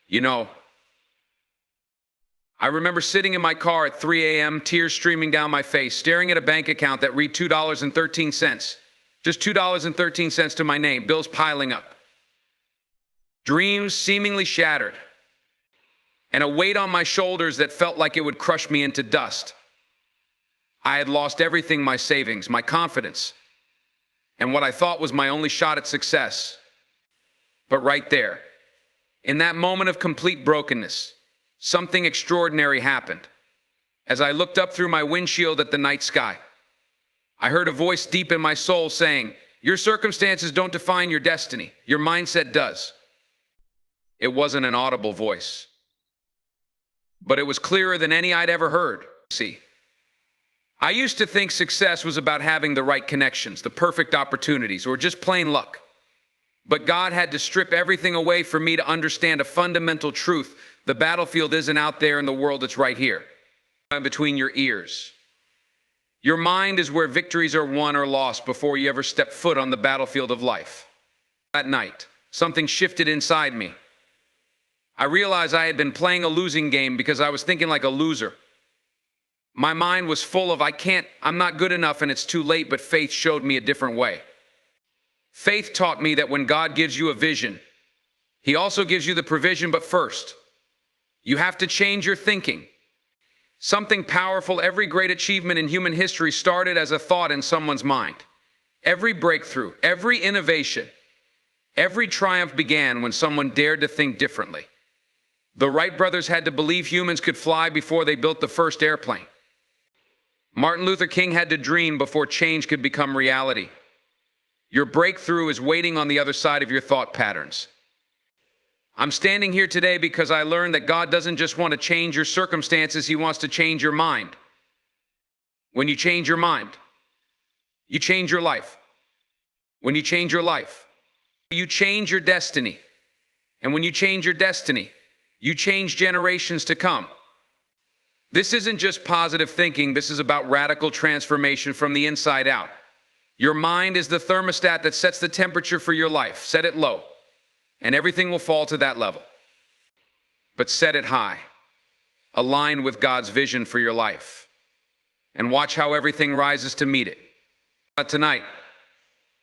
You know, I remember sitting in my car at 3 a.m., tears streaming down my face, staring at a bank account that read $2.13. Just $2.13 to my name, bills piling up. Dreams seemingly shattered, and a weight on my shoulders that felt like it would crush me into dust. I had lost everything: my savings, my confidence, and what I thought was my only shot at success. But right there, in that moment of complete brokenness, something extraordinary happened. As I looked up through my windshield at the night sky, I heard a voice deep in my soul saying, "Your circumstances don't define your destiny. Your mindset does." It wasn't an audible voice, but it was clearer than any I'd ever heard. See, I used to think success was about having the right connections, the perfect opportunities, or just plain luck. But God had to strip everything away for me to understand a fundamental truth. The battlefield isn't out there in the world, it's right here, between your ears. Your mind is where victories are won or lost before you ever step foot on the battlefield of life. That night, something shifted inside me. I realized I had been playing a losing game because I was thinking like a loser. My mind was full of I'm not good enough, and it's too late, but faith showed me a different way. Faith taught me that when God gives you a vision, He also gives you the provision, but first, you have to change your thinking. Something powerful: every great achievement in human history started as a thought in someone's mind. Every breakthrough, every innovation, every triumph began when someone dared to think differently. The Wright brothers had to believe humans could fly before they built the first airplane. Martin Luther King had to dream before change could become reality. Your breakthrough is waiting on the other side of your thought patterns. I'm standing here today because I learned that God doesn't just want to change your circumstances, He wants to change your mind. When you change your mind, you change your life. When you change your life, you change your destiny. And when you change your destiny, you change generations to come. This isn't just positive thinking, this is about radical transformation from the inside out. Your mind is the thermostat that sets the temperature for your life. Set it low, and everything will fall to that level. But set it high, align with God's vision for your life, and watch how everything rises to meet it. Tonight,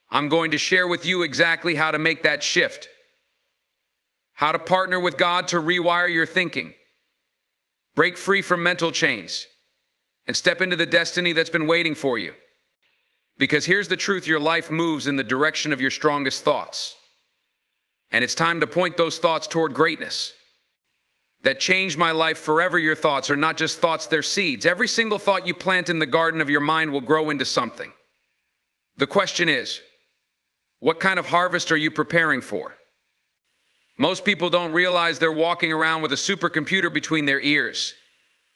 I'm going to share with you exactly how to make that shift, how to partner with God to rewire your thinking, break free from mental chains, and step into the destiny that's been waiting for you. Because here's the truth: your life moves in the direction of your strongest thoughts. And it's time to point those thoughts toward greatness. That changed my life forever. Your thoughts are not just thoughts, they're seeds. Every single thought you plant in the garden of your mind will grow into something. The question is, what kind of harvest are you preparing for? Most people don't realize they're walking around with a supercomputer between their ears.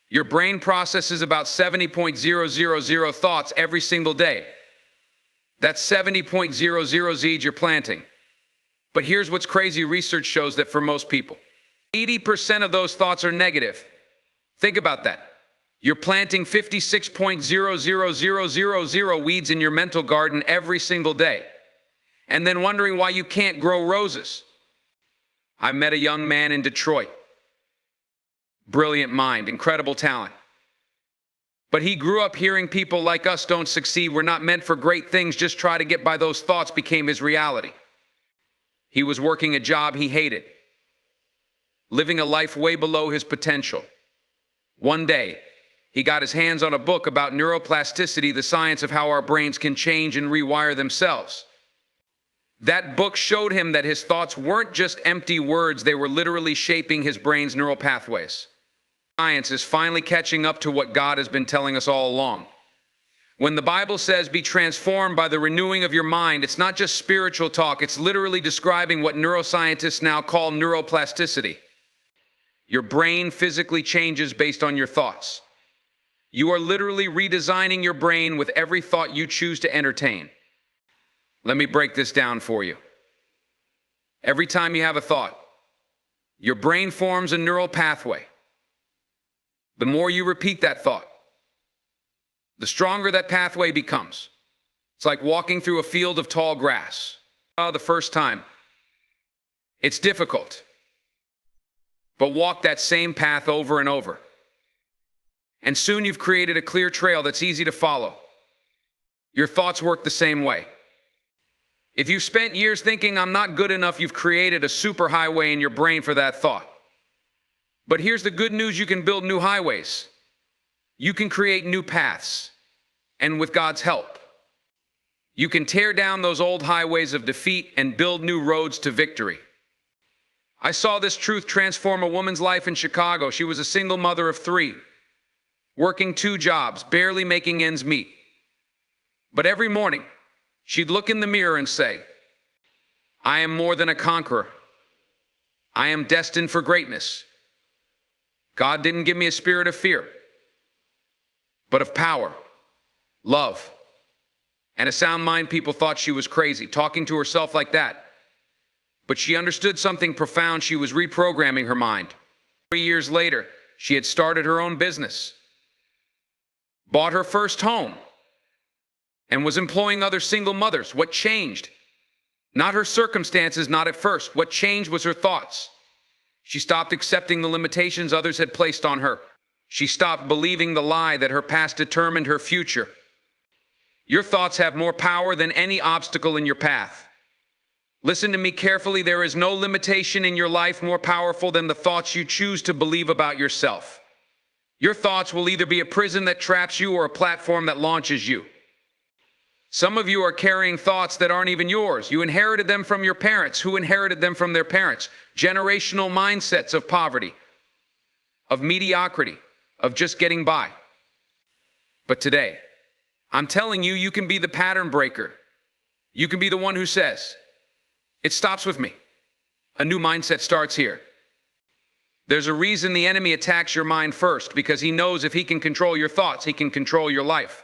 Your brain processes about 70.000 thoughts every single day. That's 70.00 seeds you're planting. But here's what's crazy: research shows that for most people, 80% of those thoughts are negative. Think about that. You're planting 56.00000 weeds in your mental garden every single day, and then wondering why you can't grow roses. I met a young man in Detroit. Brilliant mind, incredible talent. But he grew up hearing people like us don't succeed, we're not meant for great things, just try to get by. Those thoughts became his reality. He was working a job he hated, living a life way below his potential. One day, he got his hands on a book about neuroplasticity, the science of how our brains can change and rewire themselves. That book showed him that his thoughts weren't just empty words, they were literally shaping his brain's neural pathways. Science is finally catching up to what God has been telling us all along. When the Bible says, "Be transformed by the renewing of your mind," it's not just spiritual talk, it's literally describing what neuroscientists now call neuroplasticity. Your brain physically changes based on your thoughts. You are literally redesigning your brain with every thought you choose to entertain. Let me break this down for you. Every time you have a thought, your brain forms a neural pathway. The more you repeat that thought, the stronger that pathway becomes. It's like walking through a field of tall grass. The first time, it's difficult. but walk that same path over and over. And soon you've created a clear trail that's easy to follow. Your thoughts work the same way. If you've spent years thinking I'm not good enough, you've created a superhighway in your brain for that thought. But here's the good news: you can build new highways. You can create new paths. And with God's help, you can tear down those old highways of defeat and build new roads to victory. I saw this truth transform a woman's life in Chicago. She was a single mother of 3, working 2 jobs, barely making ends meet. But every morning, she'd look in the mirror and say, "I am more than a conqueror. I am destined for greatness. God didn't give me a spirit of fear, but of power, love, and a sound mind." People thought she was crazy, talking to herself like that. But she understood something profound. She was reprogramming her mind. 3 years later, she had started her own business, bought her first home, and was employing other single mothers. What changed? Not her circumstances, not at first. What changed was her thoughts. She stopped accepting the limitations others had placed on her. She stopped believing the lie that her past determined her future. Your thoughts have more power than any obstacle in your path. Listen to me carefully. There is no limitation in your life more powerful than the thoughts you choose to believe about yourself. Your thoughts will either be a prison that traps you or a platform that launches you. Some of you are carrying thoughts that aren't even yours. You inherited them from your parents, who inherited them from their parents. Generational mindsets of poverty, of mediocrity, of just getting by. But today, I'm telling you, you can be the pattern breaker. You can be the one who says, "It stops with me." A new mindset starts here. There's a reason the enemy attacks your mind first, because he knows if he can control your thoughts, he can control your life.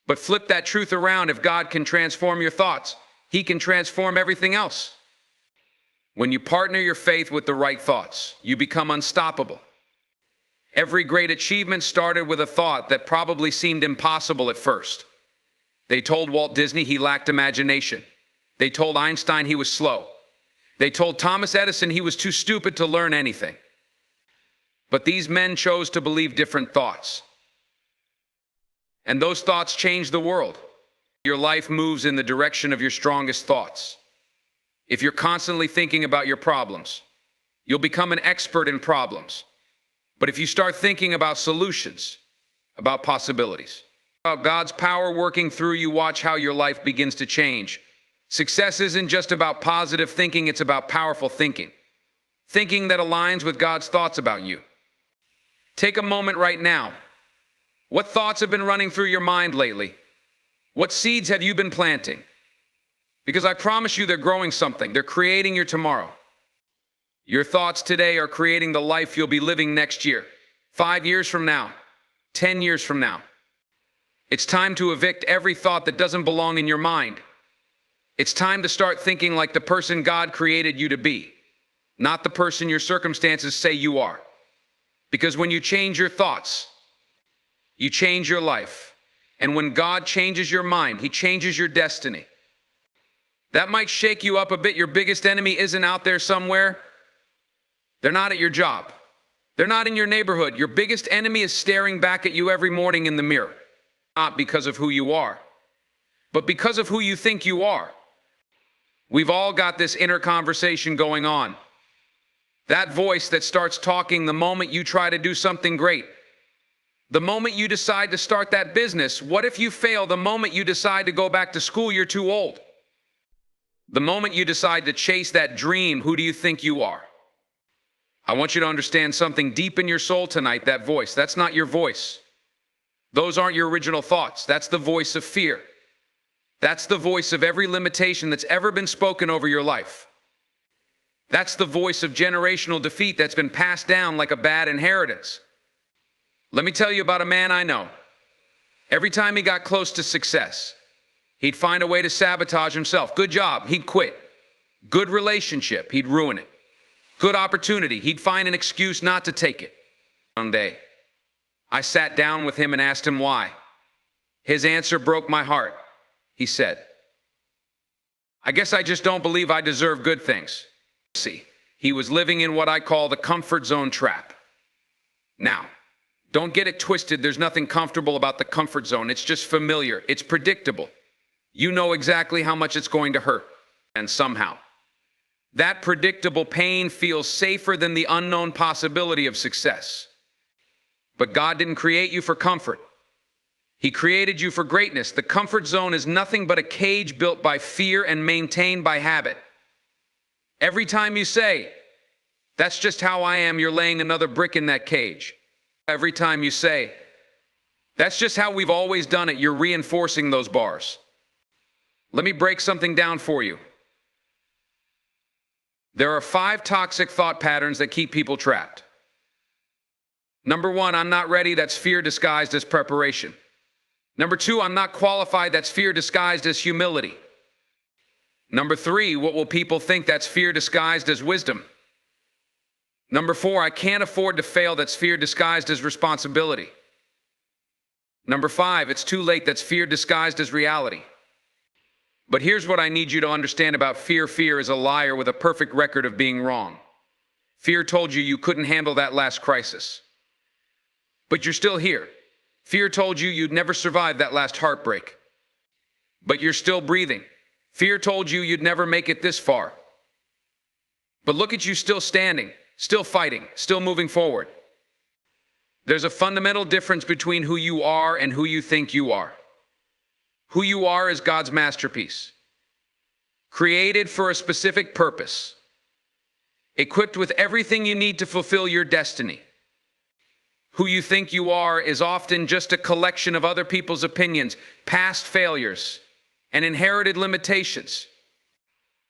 But flip that truth around. If God can transform your thoughts, he can transform everything else. When you partner your faith with the right thoughts, you become unstoppable. Every great achievement started with a thought that probably seemed impossible at first. They told Walt Disney he lacked imagination. They told Einstein he was slow. They told Thomas Edison he was too stupid to learn anything. But these men chose to believe different thoughts. And those thoughts changed the world. Your life moves in the direction of your strongest thoughts. If you're constantly thinking about your problems, you'll become an expert in problems. But if you start thinking about solutions, about possibilities, about God's power working through you, watch how your life begins to change. Success isn't just about positive thinking, it's about powerful thinking. Thinking that aligns with God's thoughts about you. Take a moment right now. What thoughts have been running through your mind lately? What seeds have you been planting? Because I promise you they're growing something. They're creating your tomorrow. Your thoughts today are creating the life you'll be living next year, 5 years from now, 10 years from now. It's time to evict every thought that doesn't belong in your mind. It's time to start thinking like the person God created you to be, not the person your circumstances say you are. Because when you change your thoughts, you change your life. And when God changes your mind, he changes your destiny. That might shake you up a bit. Your biggest enemy isn't out there somewhere. They're not at your job. They're not in your neighborhood. Your biggest enemy is staring back at you every morning in the mirror. Not because of who you are, but because of who you think you are. We've all got this inner conversation going on. That voice that starts talking the moment you try to do something great. The moment you decide to start that business. What if you fail? The moment you decide to go back to school, you're too old. The moment you decide to chase that dream, who do you think you are? I want you to understand something deep in your soul tonight. That voice, that's not your voice. Those aren't your original thoughts. That's the voice of fear. That's the voice of every limitation that's ever been spoken over your life. That's the voice of generational defeat that's been passed down like a bad inheritance. Let me tell you about a man I know. Every time he got close to success, he'd find a way to sabotage himself. Good job, he'd quit. Good relationship, he'd ruin it. Good opportunity, he'd find an excuse not to take it. One day, I sat down with him and asked him why. His answer broke my heart. He said, "I guess I just don't believe I deserve good things." See, He was living in what I call the comfort zone trap. Now, don't get it twisted. There's nothing comfortable about the comfort zone. It's just familiar. It's predictable. You know exactly how much it's going to hurt. And somehow, that predictable pain feels safer than the unknown possibility of success. But God didn't create you for comfort. He created you for greatness. The comfort zone is nothing but a cage built by fear and maintained by habit. Every time you say, "That's just how I am," you're laying another brick in that cage. Every time you say, "That's just how we've always done it," you're reinforcing those bars. Let me break something down for you. There are 5 toxic thought patterns that keep people trapped. Number 1, I'm not ready. That's fear disguised as preparation. Number 2, I'm not qualified. That's fear disguised as humility. Number 3, what will people think? That's fear disguised as wisdom. Number 4, I can't afford to fail. That's fear disguised as responsibility. Number 5, it's too late. That's fear disguised as reality. But here's what I need you to understand about fear. Fear is a liar with a perfect record of being wrong. Fear told you couldn't handle that last crisis. But you're still here. Fear told you you'd never survive that last heartbreak. But you're still breathing. Fear told you you'd never make it this far. But look at you still standing, still fighting, still moving forward. There's a fundamental difference between who you are and who you think you are. Who you are is God's masterpiece, created for a specific purpose, equipped with everything you need to fulfill your destiny. Who you think you are is often just a collection of other people's opinions, past failures, and inherited limitations.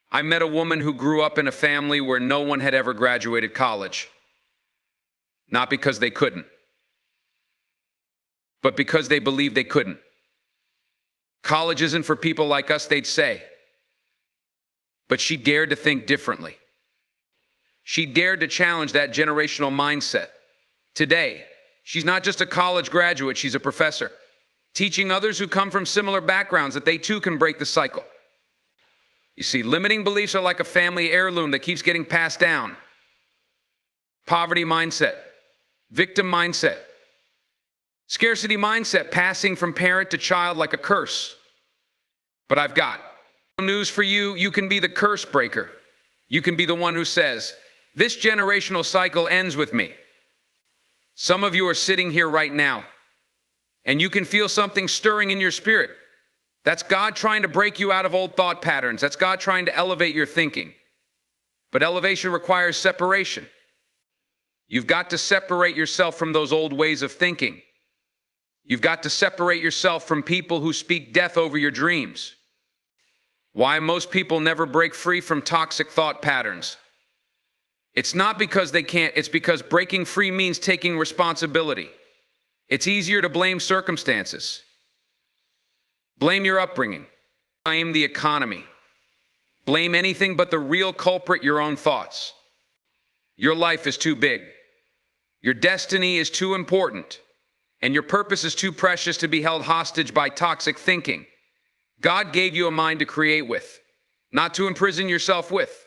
I met a woman who grew up in a family where no one had ever graduated college. Not because they couldn't, but because they believed they couldn't. College isn't for people like us, they'd say. But she dared to think differently. She dared to challenge that generational mindset. Today, she's not just a college graduate, she's a professor, teaching others who come from similar backgrounds that they too can break the cycle. You see, limiting beliefs are like a family heirloom that keeps getting passed down. Poverty mindset, victim mindset, scarcity mindset, passing from parent to child like a curse. But I've got news for you. You can be the curse breaker. You can be the one who says, "This generational cycle ends with me." Some of you are sitting here right now, and you can feel something stirring in your spirit. That's God trying to break you out of old thought patterns. That's God trying to elevate your thinking. But elevation requires separation. You've got to separate yourself from those old ways of thinking. You've got to separate yourself from people who speak death over your dreams. Why most people never break free from toxic thought patterns. It's not because they can't, it's because breaking free means taking responsibility. It's easier to blame circumstances. Blame your upbringing. Blame the economy. Blame anything but the real culprit, your own thoughts. Your life is too big. Your destiny is too important. And your purpose is too precious to be held hostage by toxic thinking. God gave you a mind to create with, not to imprison yourself with.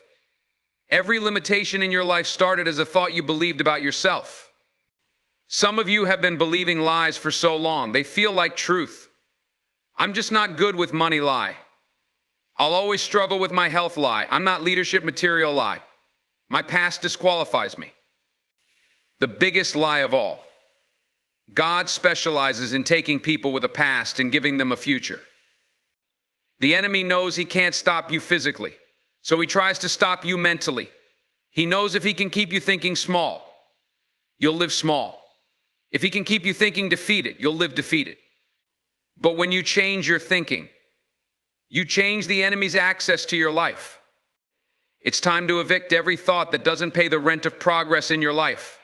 Every limitation in your life started as a thought you believed about yourself. Some of you have been believing lies for so long, they feel like truth. I'm just not good with money lie. I'll always struggle with my health lie. I'm not leadership material lie. My past disqualifies me. The biggest lie of all. God specializes in taking people with a past and giving them a future. The enemy knows he can't stop you physically, so he tries to stop you mentally. He knows if he can keep you thinking small, you'll live small. If he can keep you thinking defeated, you'll live defeated. But when you change your thinking, you change the enemy's access to your life. It's time to evict every thought that doesn't pay the rent of progress in your life.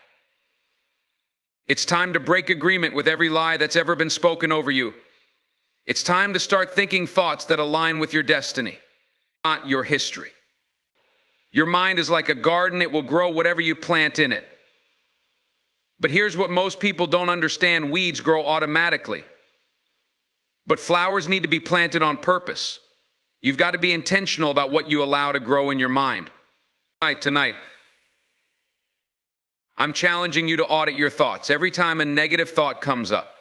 It's time to break agreement with every lie that's ever been spoken over you. It's time to start thinking thoughts that align with your destiny, not your history. Your mind is like a garden. It will grow whatever you plant in it. But here's what most people don't understand. Weeds grow automatically. But flowers need to be planted on purpose. You've got to be intentional about what you allow to grow in your mind. Tonight, I'm challenging you to audit your thoughts. Every time a negative thought comes up,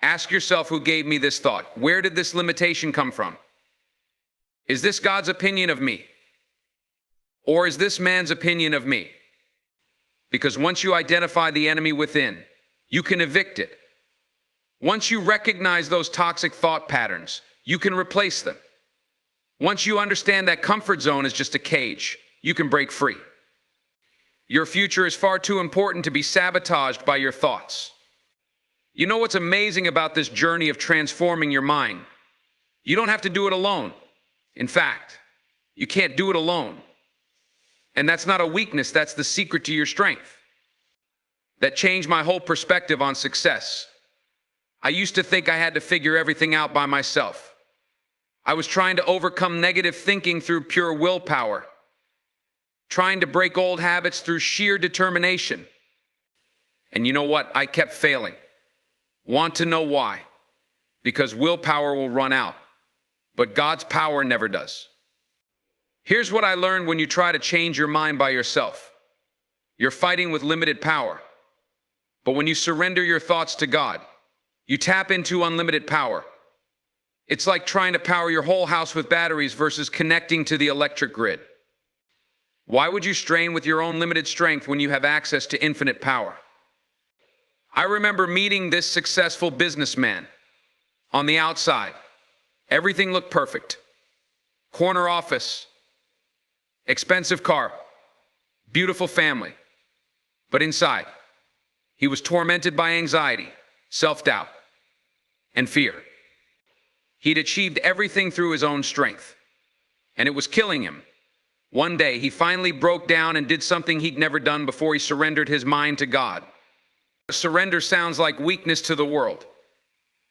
ask yourself, who gave me this thought? Where did this limitation come from? Is this God's opinion of me? Or is this man's opinion of me? Because once you identify the enemy within, you can evict it. Once you recognize those toxic thought patterns, you can replace them. Once you understand that comfort zone is just a cage, you can break free. Your future is far too important to be sabotaged by your thoughts. You know what's amazing about this journey of transforming your mind? You don't have to do it alone. In fact, you can't do it alone. And that's not a weakness, that's the secret to your strength. That changed my whole perspective on success. I used to think I had to figure everything out by myself. I was trying to overcome negative thinking through pure willpower, trying to break old habits through sheer determination. And you know what? I kept failing. Want to know why? Because willpower will run out, but God's power never does. Here's what I learned: when you try to change your mind by yourself, you're fighting with limited power. But when you surrender your thoughts to God, you tap into unlimited power. It's like trying to power your whole house with batteries versus connecting to the electric grid. Why would you strain with your own limited strength when you have access to infinite power? I remember meeting this successful businessman. On the outside, everything looked perfect. Corner office, expensive car, beautiful family. But inside, he was tormented by anxiety, self-doubt, and fear. He'd achieved everything through his own strength, and it was killing him. One day, he finally broke down and did something he'd never done before. He surrendered his mind to God. Surrender sounds like weakness to the world,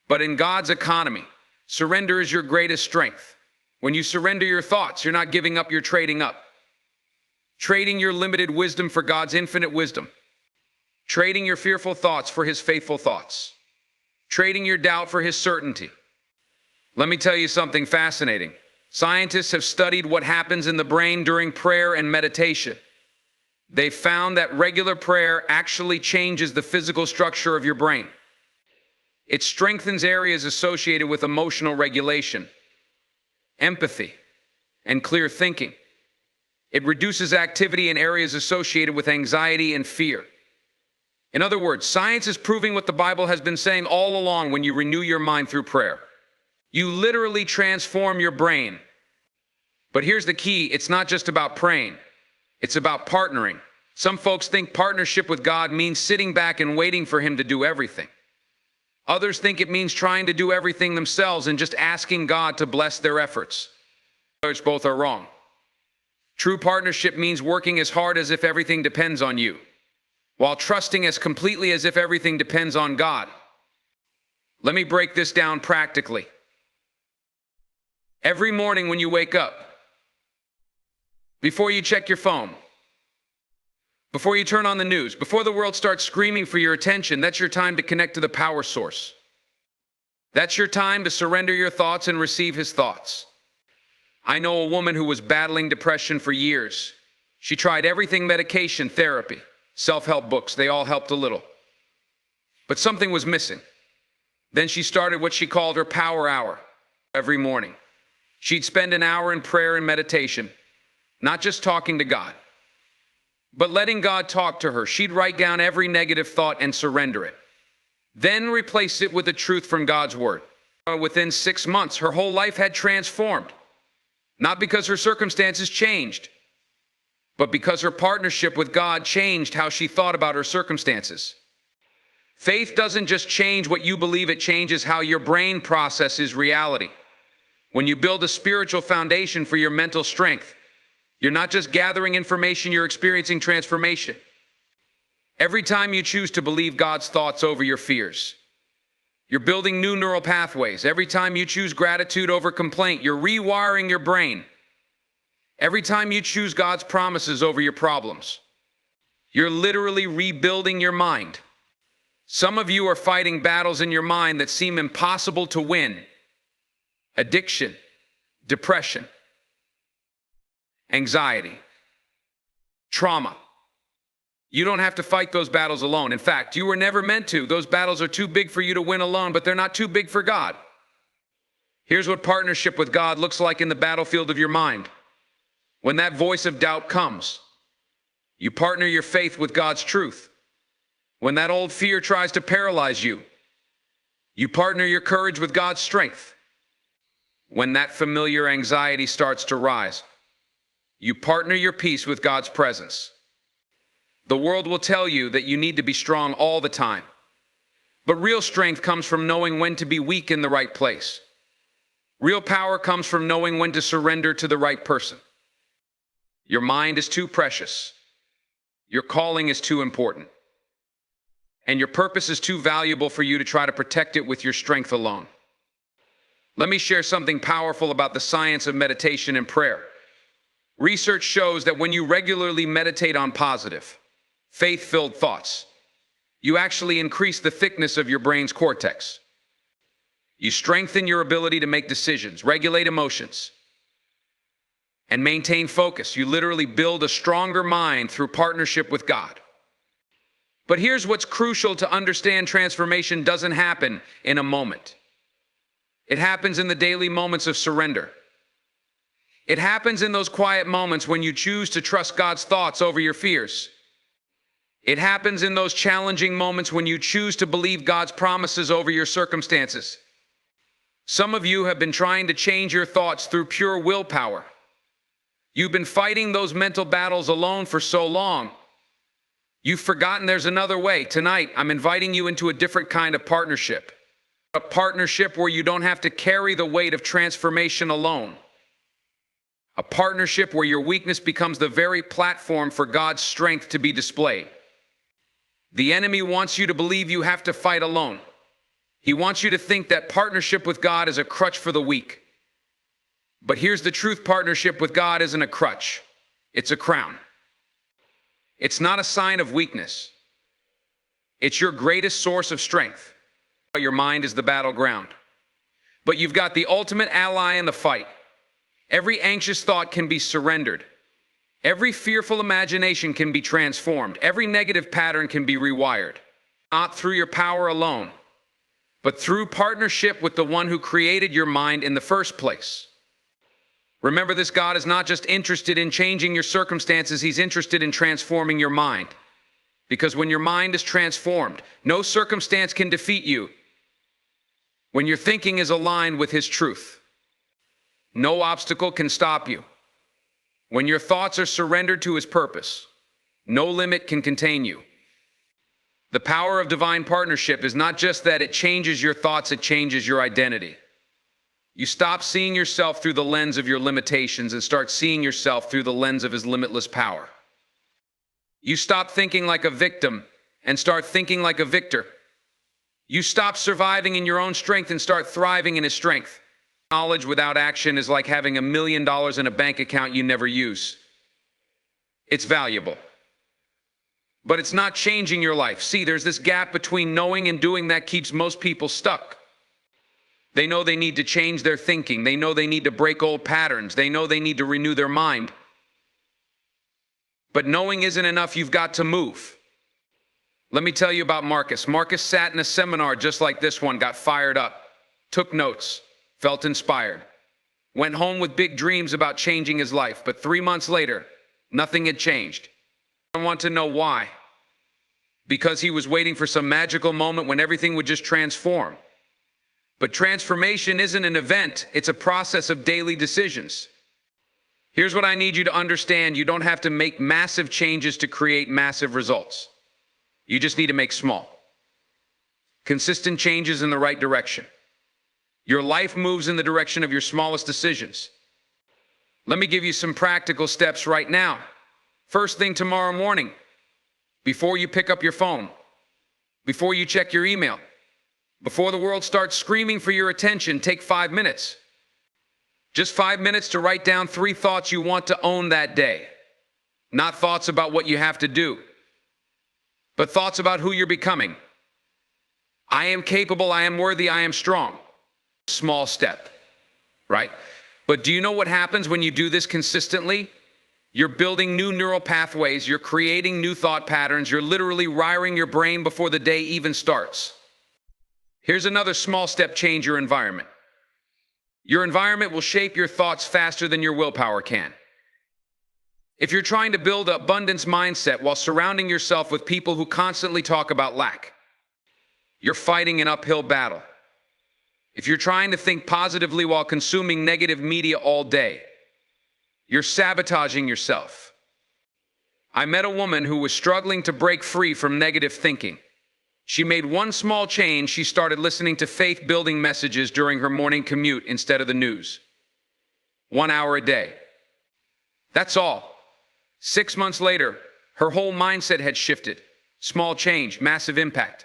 but in God's economy, surrender is your greatest strength. When you surrender your thoughts, you're not giving up, you're trading up. Trading your limited wisdom for God's infinite wisdom. Trading your fearful thoughts for his faithful thoughts. Trading your doubt for his certainty. Let me tell you something fascinating. Scientists have studied what happens in the brain during prayer and meditation. They found that regular prayer actually changes the physical structure of your brain. It strengthens areas associated with emotional regulation, empathy, and clear thinking. It reduces activity in areas associated with anxiety and fear. In other words, science is proving what the Bible has been saying all along: when you renew your mind through prayer, you literally transform your brain. But here's the key: it's not just about praying, it's about partnering. Some folks think partnership with God means sitting back and waiting for him to do everything. Others think it means trying to do everything themselves and just asking God to bless their efforts. Both are wrong. True partnership means working as hard as if everything depends on you, while trusting as completely as if everything depends on God. Let me break this down practically. Every morning when you wake up, before you check your phone, before you turn on the news, before the world starts screaming for your attention, that's your time to connect to the power source. That's your time to surrender your thoughts and receive his thoughts. I know a woman who was battling depression for years. She tried everything: medication, therapy, self-help books. They all helped a little. But something was missing. Then she started what she called her power hour. Every morning, she'd spend an hour in prayer and meditation, not just talking to God, but letting God talk to her. She'd write down every negative thought and surrender it, then replace it with the truth from God's word. Within 6 months, her whole life had transformed, not because her circumstances changed, but because her partnership with God changed how she thought about her circumstances. Faith doesn't just change what you believe, it changes how your brain processes reality. When you build a spiritual foundation for your mental strength, you're not just gathering information, you're experiencing transformation. Every time you choose to believe God's thoughts over your fears, you're building new neural pathways. Every time you choose gratitude over complaint, you're rewiring your brain. Every time you choose God's promises over your problems, you're literally rebuilding your mind. Some of you are fighting battles in your mind that seem impossible to win: addiction, depression, anxiety, trauma. You don't have to fight those battles alone. In fact, you were never meant to. Those battles are too big for you to win alone, but they're not too big for God. Here's what partnership with God looks like in the battlefield of your mind. When that voice of doubt comes, you partner your faith with God's truth. When that old fear tries to paralyze you, you partner your courage with God's strength. When that familiar anxiety starts to rise, you partner your peace with God's presence. The world will tell you that you need to be strong all the time. But real strength comes from knowing when to be weak in the right place. Real power comes from knowing when to surrender to the right person. Your mind is too precious. Your calling is too important. And your purpose is too valuable for you to try to protect it with your strength alone. Let me share something powerful about the science of meditation and prayer. Research shows that when you regularly meditate on positive, faith-filled thoughts, you actually increase the thickness of your brain's cortex. You strengthen your ability to make decisions, regulate emotions, and maintain focus. You literally build a stronger mind through partnership with God. But here's what's crucial to understand: transformation doesn't happen in a moment. It happens in the daily moments of surrender. It happens in those quiet moments when you choose to trust God's thoughts over your fears. It happens in those challenging moments when you choose to believe God's promises over your circumstances. Some of you have been trying to change your thoughts through pure willpower. You've been fighting those mental battles alone for so long. You've forgotten there's another way. Tonight, I'm inviting you into a different kind of partnership. A partnership where you don't have to carry the weight of transformation alone. A partnership where your weakness becomes the very platform for God's strength to be displayed. The enemy wants you to believe you have to fight alone. He wants you to think that partnership with God is a crutch for the weak. But here's the truth: partnership with God isn't a crutch. It's a crown. It's not a sign of weakness. It's your greatest source of strength. Your mind is the battleground. But you've got the ultimate ally in the fight. Every anxious thought can be surrendered. Every fearful imagination can be transformed. Every negative pattern can be rewired. Not through your power alone, but through partnership with the one who created your mind in the first place. Remember this: God is not just interested in changing your circumstances, He's interested in transforming your mind. Because when your mind is transformed, no circumstance can defeat you. When your thinking is aligned with His truth, no obstacle can stop you. When your thoughts are surrendered to His purpose, no limit can contain you. The power of divine partnership is not just that it changes your thoughts, it changes your identity. You stop seeing yourself through the lens of your limitations and start seeing yourself through the lens of His limitless power. You stop thinking like a victim and start thinking like a victor. You stop surviving in your own strength and start thriving in His strength. Knowledge without action is like having $1 million in a bank account you never use. It's valuable, but it's not changing your life. See, there's this gap between knowing and doing that keeps most people stuck. They know they need to change their thinking. They know they need to break old patterns. They know they need to renew their mind. But knowing isn't enough. You've got to move. Let me tell you about Marcus. Marcus sat in a seminar just like this one, got fired up, took notes, felt inspired, went home with big dreams about changing his life. But 3 months later, nothing had changed. I want to know why. Because he was waiting for some magical moment when everything would just transform. But transformation isn't an event, it's a process of daily decisions. Here's what I need you to understand: you don't have to make massive changes to create massive results. You just need to make small, consistent changes in the right direction. Your life moves in the direction of your smallest decisions. Let me give you some practical steps right now. First thing tomorrow morning, before you pick up your phone, before you check your email, before the world starts screaming for your attention, take 5 minutes. Just 5 minutes to write down 3 thoughts you want to own that day. Not thoughts about what you have to do, but thoughts about who you're becoming. I am capable, I am worthy, I am strong. Small step, right? But do you know what happens when you do this consistently? You're building new neural pathways, you're creating new thought patterns, you're literally wiring your brain before the day even starts. Here's another small step: change your environment. Your environment will shape your thoughts faster than your willpower can. If you're trying to build an abundance mindset while surrounding yourself with people who constantly talk about lack, you're fighting an uphill battle. If you're trying to think positively while consuming negative media all day, you're sabotaging yourself. I met a woman who was struggling to break free from negative thinking. She made one small change. She started listening to faith-building messages during her morning commute instead of the news. 1 hour a day. That's all. 6 months later, her whole mindset had shifted. Small change, massive impact.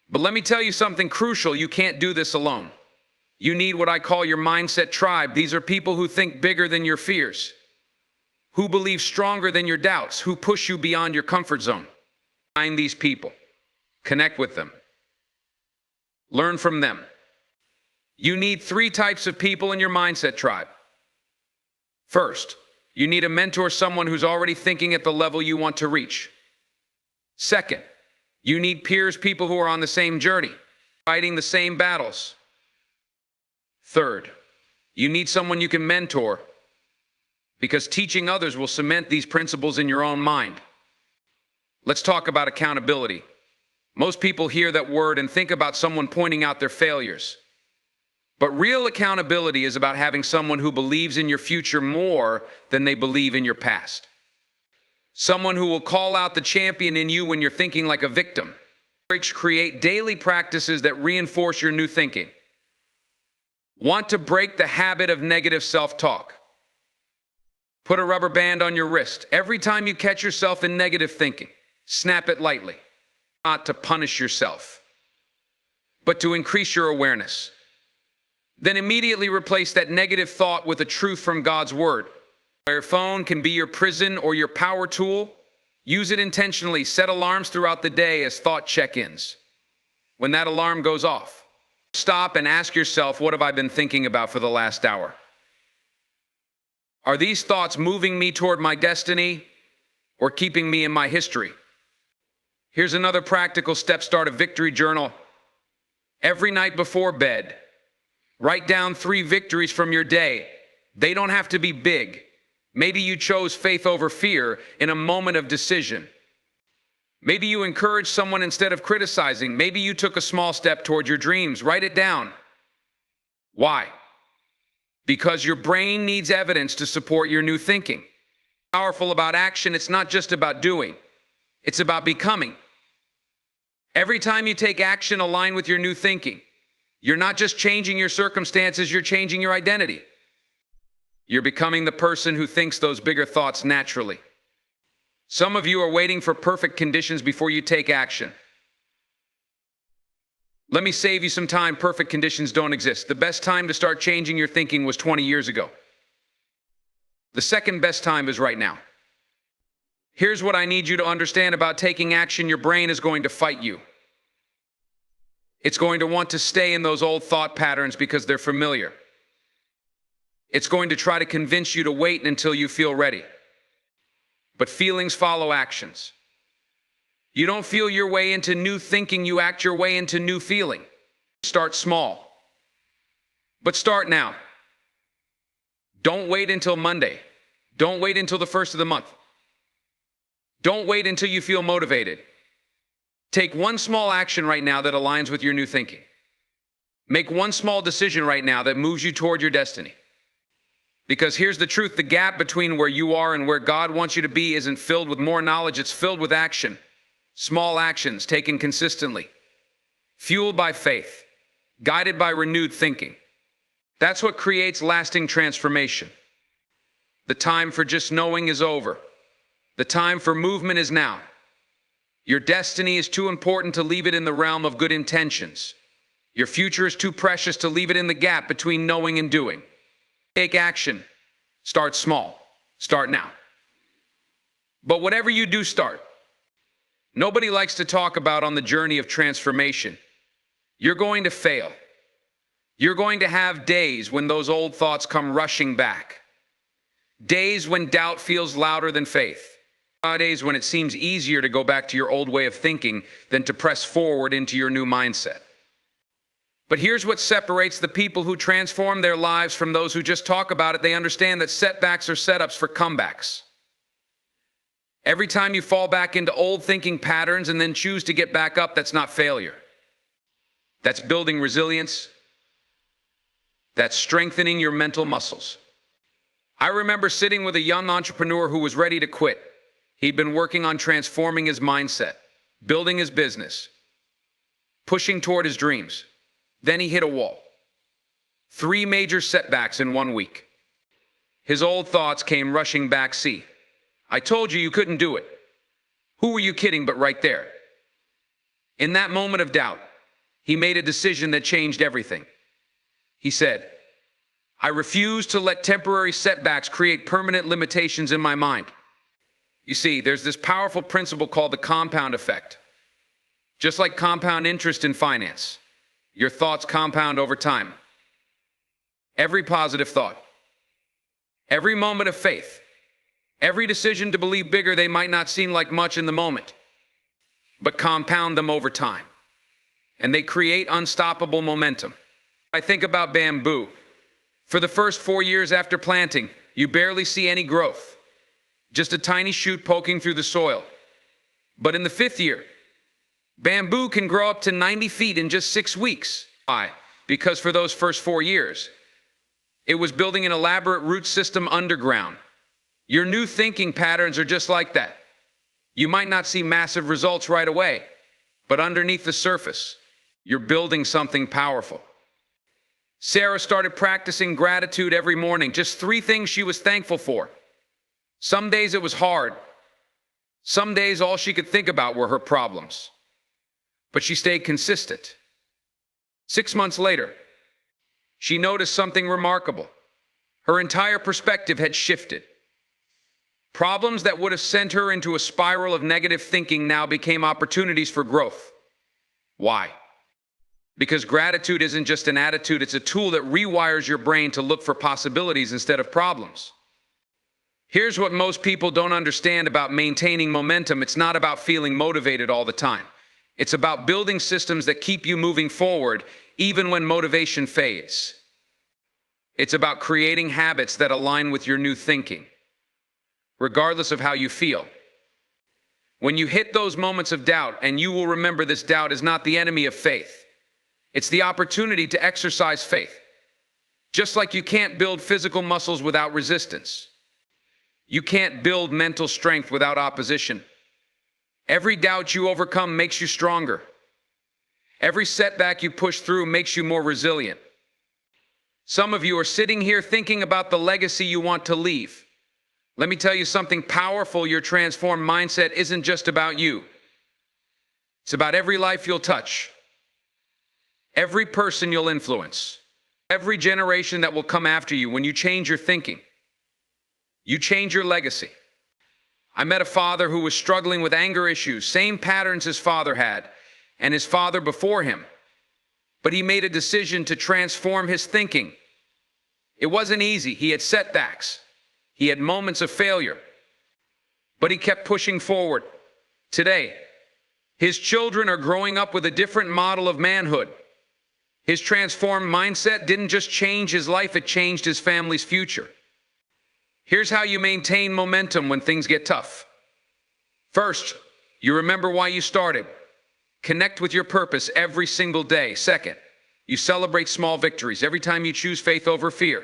But let me tell you something crucial: you can't do this alone. You need what I call your mindset tribe. These are people who think bigger than your fears, who believe stronger than your doubts, who push you beyond your comfort zone. Find these people. Connect with them. Learn from them. You need 3 types of people in your mindset tribe. First, you need a mentor, someone who's already thinking at the level you want to reach. Second, you need peers, people who are on the same journey, fighting the same battles. Third, you need someone you can mentor, because teaching others will cement these principles in your own mind. Let's talk about accountability. Most people hear that word and think about someone pointing out their failures. But real accountability is about having someone who believes in your future more than they believe in your past. Someone who will call out the champion in you when you're thinking like a victim. Create daily practices that reinforce your new thinking. Want to break the habit of negative self-talk? Put a rubber band on your wrist. Every time you catch yourself in negative thinking, snap it lightly. Not to punish yourself, but to increase your awareness. Then immediately replace that negative thought with a truth from God's word. Your phone can be your prison or your power tool. Use it intentionally. Set alarms throughout the day as thought check-ins. When that alarm goes off, stop and ask yourself, what have I been thinking about for the last hour? Are these thoughts moving me toward my destiny or keeping me in my history? Here's another practical step: start a victory journal. Every night before bed, write down 3 victories from your day. They don't have to be big. Maybe you chose faith over fear in a moment of decision. Maybe you encouraged someone instead of criticizing. Maybe you took a small step toward your dreams. Write it down. Why? Because your brain needs evidence to support your new thinking. Powerful about action, it's not just about doing. It's about becoming. Every time you take action aligned with your new thinking, you're not just changing your circumstances, you're changing your identity. You're becoming the person who thinks those bigger thoughts naturally. Some of you are waiting for perfect conditions before you take action. Let me save you some time. Perfect conditions don't exist. The best time to start changing your thinking was 20 years ago. The second best time is right now. Here's what I need you to understand about taking action. Your brain is going to fight you. It's going to want to stay in those old thought patterns because they're familiar. It's going to try to convince you to wait until you feel ready. But feelings follow actions. You don't feel your way into new thinking, you act your way into new feeling. Start small, but start now. Don't wait until Monday. Don't wait until the first of the month. Don't wait until you feel motivated. Take one small action right now that aligns with your new thinking. Make one small decision right now that moves you toward your destiny. Because here's the truth: the gap between where you are and where God wants you to be isn't filled with more knowledge, it's filled with action. Small actions taken consistently, fueled by faith, guided by renewed thinking. That's what creates lasting transformation. The time for just knowing is over. The time for movement is now. Your destiny is too important to leave it in the realm of good intentions. Your future is too precious to leave it in the gap between knowing and doing. Take action. Start small. Start now. But whatever you do, start. Nobody likes to talk about on the journey of transformation. You're going to fail. You're going to have days when those old thoughts come rushing back. Days when doubt feels louder than faith. Days when it seems easier to go back to your old way of thinking than to press forward into your new mindset. But here's what separates the people who transform their lives from those who just talk about it. They understand that setbacks are setups for comebacks. Every time you fall back into old thinking patterns and then choose to get back up, that's not failure. That's building resilience. That's strengthening your mental muscles. I remember sitting with a young entrepreneur who was ready to quit. He'd been working on transforming his mindset, building his business, pushing toward his dreams. Then he hit a wall. 3 major setbacks in 1 week. His old thoughts came rushing back. See, I told you you couldn't do it. Who were you kidding but right there? In that moment of doubt, he made a decision that changed everything. He said, I refuse to let temporary setbacks create permanent limitations in my mind. You see, there's this powerful principle called the compound effect. Just like compound interest in finance, your thoughts compound over time. Every positive thought, every moment of faith, every decision to believe bigger, they might not seem like much in the moment, but compound them over time. And they create unstoppable momentum. I think about bamboo. For the first 4 years after planting, you barely see any growth, just a tiny shoot poking through the soil. But in the 5th year, bamboo can grow up to 90 feet in just 6 weeks. Why? Because for those first 4 years, it was building an elaborate root system underground. Your new thinking patterns are just like that. You might not see massive results right away, but underneath the surface, you're building something powerful. Sarah started practicing gratitude every morning, just 3 things she was thankful for. Some days it was hard. Some days all she could think about were her problems. But she stayed consistent. 6 months later, she noticed something remarkable. Her entire perspective had shifted. Problems that would have sent her into a spiral of negative thinking now became opportunities for growth. Why? Because gratitude isn't just an attitude, it's a tool that rewires your brain to look for possibilities instead of problems. Here's what most people don't understand about maintaining momentum. It's not about feeling motivated all the time. It's about building systems that keep you moving forward even when motivation fades. It's about creating habits that align with your new thinking, regardless of how you feel. When you hit those moments of doubt, and you will remember this doubt is not the enemy of faith, it's the opportunity to exercise faith. Just like you can't build physical muscles without resistance, you can't build mental strength without opposition. Every doubt you overcome makes you stronger. Every setback you push through makes you more resilient. Some of you are sitting here thinking about the legacy you want to leave. Let me tell you something powerful. Your transformed mindset isn't just about you. It's about every life you'll touch, every person you'll influence, every generation that will come after you. When you change your thinking, you change your legacy. I met a father who was struggling with anger issues, same patterns his father had and his father before him. But he made a decision to transform his thinking. It wasn't easy. He had setbacks. He had moments of failure. But he kept pushing forward. Today, his children are growing up with a different model of manhood. His transformed mindset didn't just change his life, it changed his family's future. Here's how you maintain momentum when things get tough. First, you remember why you started. Connect with your purpose every single day. Second, you celebrate small victories every time you choose faith over fear.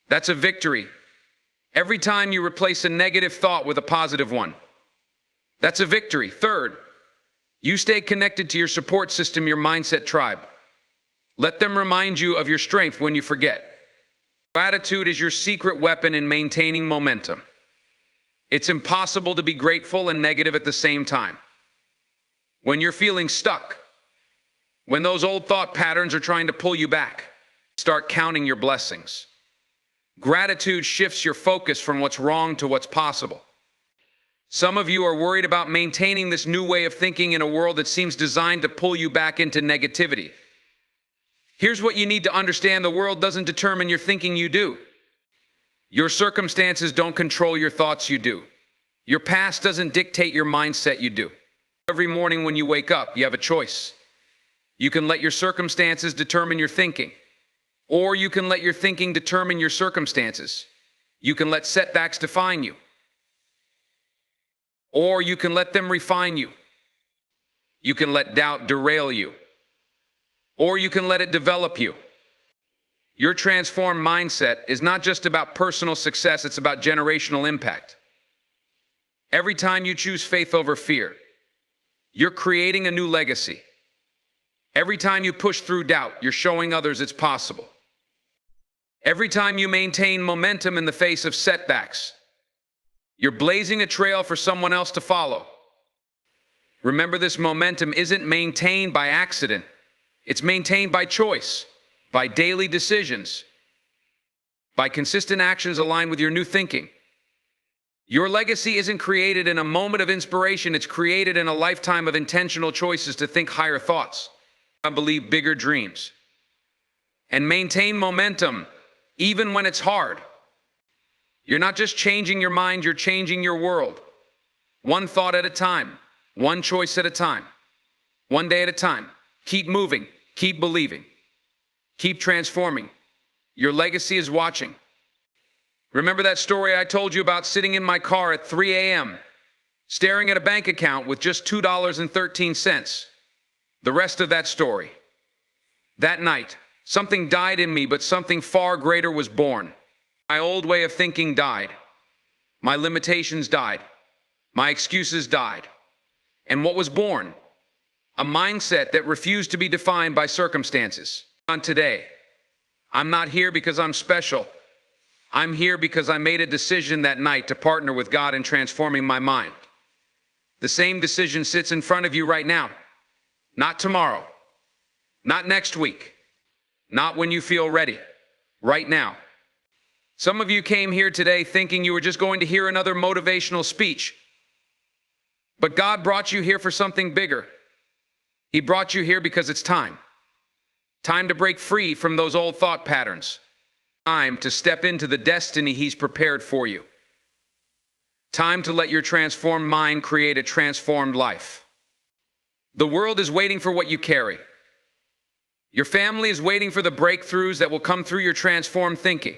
That's a victory. Every time you replace a negative thought with a positive one, that's a victory. Third, you stay connected to your support system, your mindset tribe. Let them remind you of your strength when you forget. Gratitude is your secret weapon in maintaining momentum. It's impossible to be grateful and negative at the same time. When you're feeling stuck, when those old thought patterns are trying to pull you back, start counting your blessings. Gratitude shifts your focus from what's wrong to what's possible. Some of you are worried about maintaining this new way of thinking in a world that seems designed to pull you back into negativity. Here's what you need to understand: the world doesn't determine your thinking, you do. Your circumstances don't control your thoughts, you do. Your past doesn't dictate your mindset, you do. Every morning when you wake up, you have a choice. You can let your circumstances determine your thinking, or you can let your thinking determine your circumstances. You can let setbacks define you, or you can let them refine you. You can let doubt derail you, or you can let it develop you. Your transformed mindset is not just about personal success, it's about generational impact. Every time you choose faith over fear, you're creating a new legacy. Every time you push through doubt, you're showing others it's possible. Every time you maintain momentum in the face of setbacks, you're blazing a trail for someone else to follow. Remember, this momentum isn't maintained by accident. It's maintained by choice, by daily decisions, by consistent actions aligned with your new thinking. Your legacy isn't created in a moment of inspiration. It's created in a lifetime of intentional choices to think higher thoughts, believe bigger dreams, and maintain momentum even when it's hard. You're not just changing your mind, you're changing your world. One thought at a time, one choice at a time, one day at a time. Keep moving, keep believing, keep transforming. Your legacy is watching. Remember that story I told you about sitting in my car at 3 a.m., staring at a bank account with just $2.13? The rest of that story. That night, something died in me, but something far greater was born. My old way of thinking died. My limitations died. My excuses died. And what was born? A mindset that refused to be defined by circumstances. On today, I'm not here because I'm special. I'm here because I made a decision that night to partner with God in transforming my mind. The same decision sits in front of you right now. Not tomorrow. Not next week. Not when you feel ready. Right now. Some of you came here today thinking you were just going to hear another motivational speech. But God brought you here for something bigger. He brought you here because it's time. Time to break free from those old thought patterns. Time to step into the destiny He's prepared for you. Time to let your transformed mind create a transformed life. The world is waiting for what you carry. Your family is waiting for the breakthroughs that will come through your transformed thinking.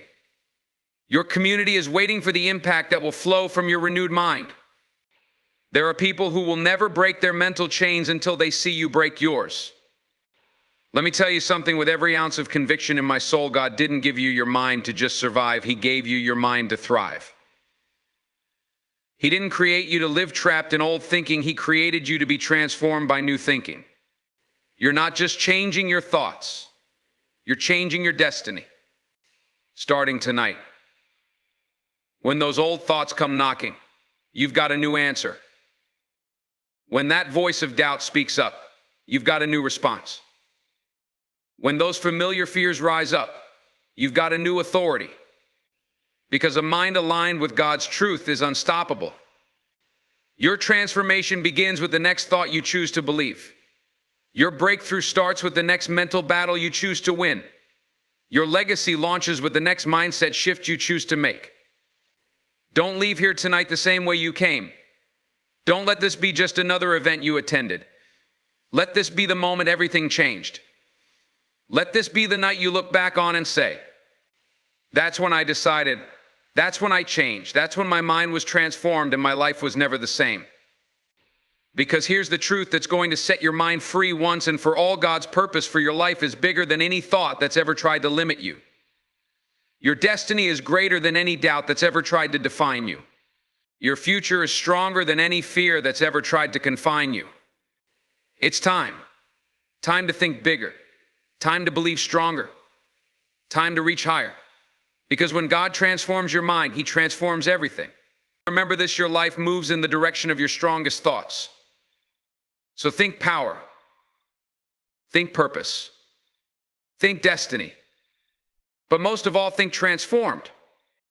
Your community is waiting for the impact that will flow from your renewed mind. There are people who will never break their mental chains until they see you break yours. Let me tell you something with every ounce of conviction in my soul. God didn't give you your mind to just survive. He gave you your mind to thrive. He didn't create you to live trapped in old thinking. He created you to be transformed by new thinking. You're not just changing your thoughts. You're changing your destiny. Starting tonight. When those old thoughts come knocking, you've got a new answer. When that voice of doubt speaks up, you've got a new response. When those familiar fears rise up, you've got a new authority. Because a mind aligned with God's truth is unstoppable. Your transformation begins with the next thought you choose to believe. Your breakthrough starts with the next mental battle you choose to win. Your legacy launches with the next mindset shift you choose to make. Don't leave here tonight the same way you came. Don't let this be just another event you attended. Let this be the moment everything changed. Let this be the night you look back on and say, that's when I decided, that's when I changed, that's when my mind was transformed and my life was never the same. Because here's the truth that's going to set your mind free once and for all. God's purpose for your life is bigger than any thought that's ever tried to limit you. Your destiny is greater than any doubt that's ever tried to define you. Your future is stronger than any fear that's ever tried to confine you. It's time. Time to think bigger. Time to believe stronger. Time to reach higher. Because when God transforms your mind, He transforms everything. Remember this, your life moves in the direction of your strongest thoughts. So think power. Think purpose. Think destiny. But most of all, think transformed.